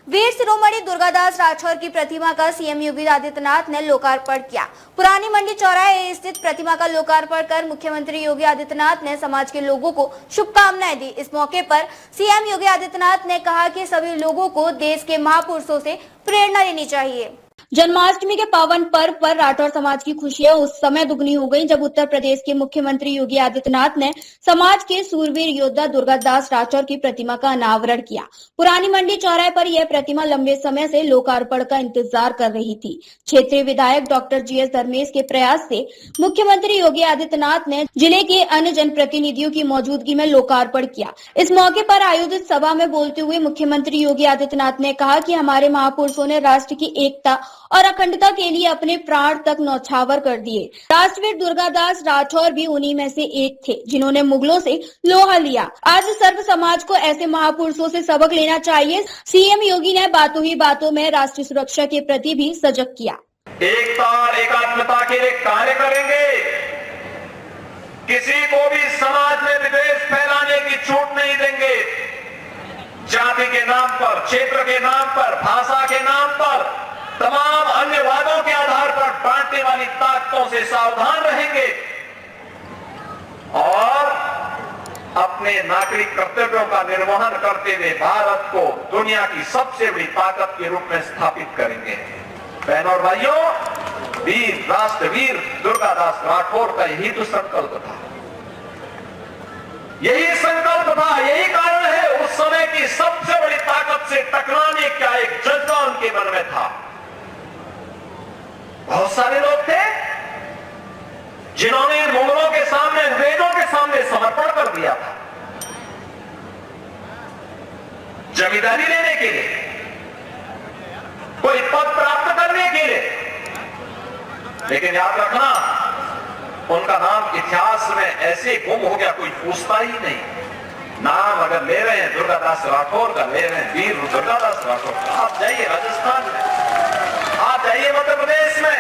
वीर शिरोमणि दुर्गादास राठौर की प्रतिमा का सीएम योगी आदित्यनाथ ने लोकार्पण किया। पुरानी मंडी चौराहे स्थित प्रतिमा का लोकार्पण कर मुख्यमंत्री योगी आदित्यनाथ ने समाज के लोगों को शुभकामनाएं दी। इस मौके पर सीएम योगी आदित्यनाथ ने कहा कि सभी लोगों को देश के महापुरुषों से प्रेरणा लेनी चाहिए। जन्माष्टमी के पावन पर्व पर राठौर समाज की खुशियां उस समय दुगनी हो गई जब उत्तर प्रदेश के मुख्यमंत्री योगी आदित्यनाथ ने समाज के सूरवीर योद्धा दुर्गादास राठौर की प्रतिमा का अनावरण किया। पुरानी मंडी चौराहे पर यह प्रतिमा लंबे समय से लोकार्पण का इंतजार कर रही थी। क्षेत्रीय विधायक डॉक्टर जीएस धर्मेश के प्रयास से मुख्यमंत्री योगी आदित्यनाथ ने जिले के अन्य जनप्रतिनिधियों की मौजूदगी में लोकार्पण किया। इस मौके पर आयोजित सभा में बोलते हुए मुख्यमंत्री योगी आदित्यनाथ ने कहा कि हमारे महापुरुषों ने राष्ट्र की एकता और अखंडता के लिए अपने प्राण तक न्यौछावर कर दिए। राष्ट्रवीर दुर्गादास राठौर भी उन्हीं में से एक थे जिन्होंने मुगलों से लोहा लिया। आज सर्व समाज को ऐसे महापुरुषों से सबक लेना चाहिए। सीएम योगी ने बातों ही बातों में राष्ट्रीय सुरक्षा के प्रति भी सजग किया। एकता और एकात्मता के लिए कार्य करेंगे। किसी को भी समाज में विद्वेष फैलाने की छूट नहीं देंगे। जाति के नाम पर, क्षेत्र के नाम पर, भाषा के नाम पर, तमाम अन्य वादों के आधार पर बांटने वाली ताकतों से सावधान रहेंगे और अपने नागरिक कर्तव्यों का निर्वहन करते हुए भारत को दुनिया की सबसे बड़ी ताकत के रूप में स्थापित करेंगे। बहनों और भाइयों, वीर राष्ट्रवीर दुर्गादास राठौर का यही तो संकल्प था, यही संकल्प था, यही कारण है उस समय की सबसे बड़ी ताकत से टकराने का एक जज्बा उनके मन में था। बहुत सारे लोग थे जिन्होंने मुगलों के सामने, अंग्रेजों के सामने समर्पण कर दिया था जमींदारी लेने के लिए, कोई पद प्राप्त करने के लिए। लेकिन याद रखना, उनका नाम इतिहास में ऐसे गुम हो गया, कोई पूछता ही नहीं। नाम अगर ले रहे हैं दुर्गादास राठौर का, ले रहे हैं वीर दुर्गादास राठौर का। आप जाइए राजस्थान में, आप जाइए मध्य प्रदेश में,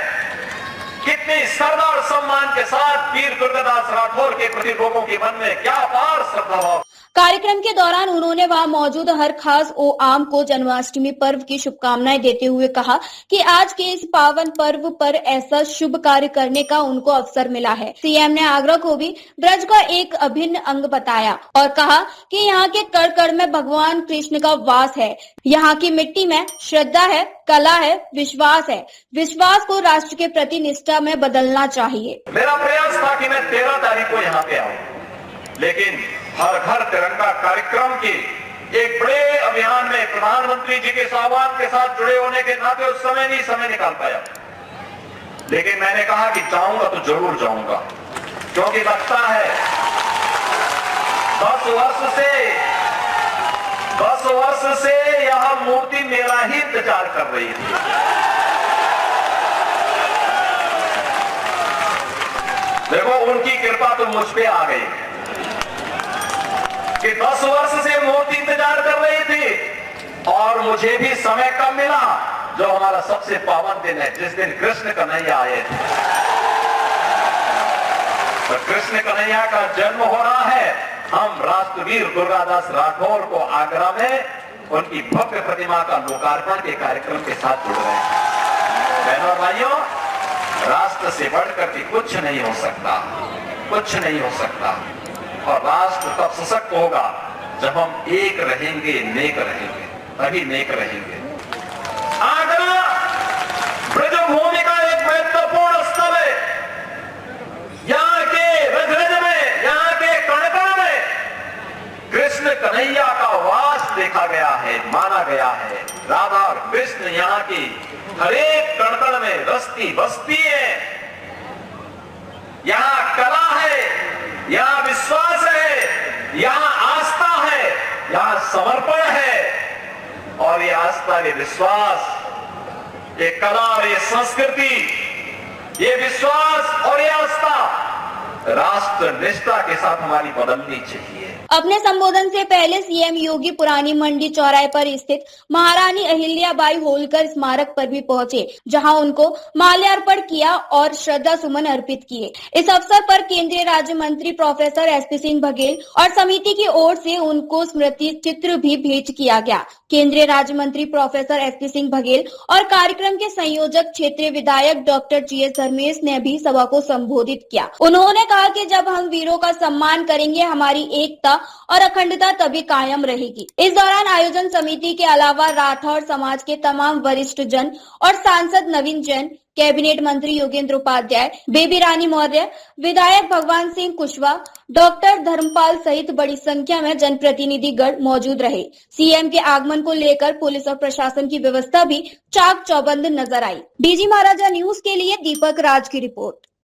कितनी श्रद्धा और सम्मान के साथ वीर दुर्गादास राठौर के प्रति लोगों के मन में क्या अपार श्रद्धा भाव। कार्यक्रम के दौरान उन्होंने वहां मौजूद हर खास ओ आम को जन्माष्टमी पर्व की शुभकामनाएं देते हुए कहा कि आज के इस पावन पर्व पर ऐसा शुभ कार्य करने का उनको अवसर मिला है। सीएम ने आगरा को भी ब्रज का एक अभिन्न अंग बताया और कहा कि यहाँ के कण कण में भगवान कृष्ण का वास है। यहाँ की मिट्टी में श्रद्धा है, कला है, विश्वास है। विश्वास को राष्ट्र के प्रति निष्ठा में बदलना चाहिए। मेरा प्रयास था कि मैं 13 तारीख को यहाँ पे आऊं, लेकिन हर घर तिरंगा कार्यक्रम के एक बड़े अभियान में प्रधानमंत्री जी के आह्वान के साथ जुड़े होने के नाते उस समय नहीं समय निकाल पाया। लेकिन मैंने कहा कि जाऊंगा तो जरूर जाऊंगा, क्योंकि लगता है 10 वर्ष से यह मूर्ति मेरा ही इंतजार कर रही थी। देखो, उनकी कृपा तो मुझ पे आ गई कि 10 वर्ष से मूर्ति इंतजार कर रही थी और मुझे भी समय कब मिला, जो हमारा सबसे पावन दिन है, जिस दिन कृष्ण कन्हैया आए थे। तो कृष्ण कन्हैया का जन्म हो रहा है। हम राष्ट्रवीर दुर्गादास राठौर को आगरा में उनकी भव्य प्रतिमा का लोकार्पण के कार्यक्रम के साथ जुड़ रहे हैं। बहनों और भाइयों, राष्ट्र से बढ़कर के कुछ नहीं हो सकता, कुछ नहीं हो सकता। और राष्ट्र तब सशक्त होगा जब हम एक रहेंगे, नेक रहेंगे, तभी नेक रहेंगे। आगरा ब्रजभूमि का एक महत्वपूर्ण स्थल है। यहाँ के रज-रज में, यहाँ के कण-कण में कृष्ण कन्हैया का वास देखा गया है, माना गया है। राधा और कृष्ण यहाँ की हर एक कण-कण में रस्ती बसती है। यहाँ कला है, यहाँ विश्वास है, यहाँ आस्था है, यहाँ समर्पण है। और ये आस्था, ये विश्वास, ये कला और ये संस्कृति, ये विश्वास और ये आस्था राष्ट्र निष्ठा के साथ हमारी बदलनी चाहिए। अपने संबोधन से पहले सीएम योगी पुरानी मंडी चौराहे पर स्थित महारानी अहिल्याबाई होलकर स्मारक पर भी पहुंचे, जहां उनको माल्यार्पण किया और श्रद्धा सुमन अर्पित किए। इस अवसर पर केंद्रीय राज्य मंत्री प्रोफेसर एसपी सिंह बघेल और समिति की ओर से उनको स्मृति चित्र भी भेंट किया गया। केंद्रीय राज्य मंत्री प्रोफेसर एसपी सिंह बघेल और कार्यक्रम के संयोजक क्षेत्रीय विधायक डॉक्टर जीएस धर्मेश ने भी सभा को संबोधित किया। उन्होंने कहा कि जब हम वीरों का सम्मान करेंगे, हमारी एकता और अखंडता तभी कायम रहेगी। इस दौरान आयोजन समिति के अलावा राठौर समाज के तमाम वरिष्ठ जन और सांसद नवीन जैन, कैबिनेट मंत्री योगेंद्र उपाध्याय, बेबी रानी मौर्य, विधायक भगवान सिंह कुशवाहा, डॉक्टर धर्मपाल सहित बड़ी संख्या में जनप्रतिनिधिगण मौजूद रहे। सीएम के आगमन को लेकर पुलिस और प्रशासन की व्यवस्था भी चाक चौबंद नजर आई। डीजी महाराजा न्यूज के लिए दीपक राज की रिपोर्ट।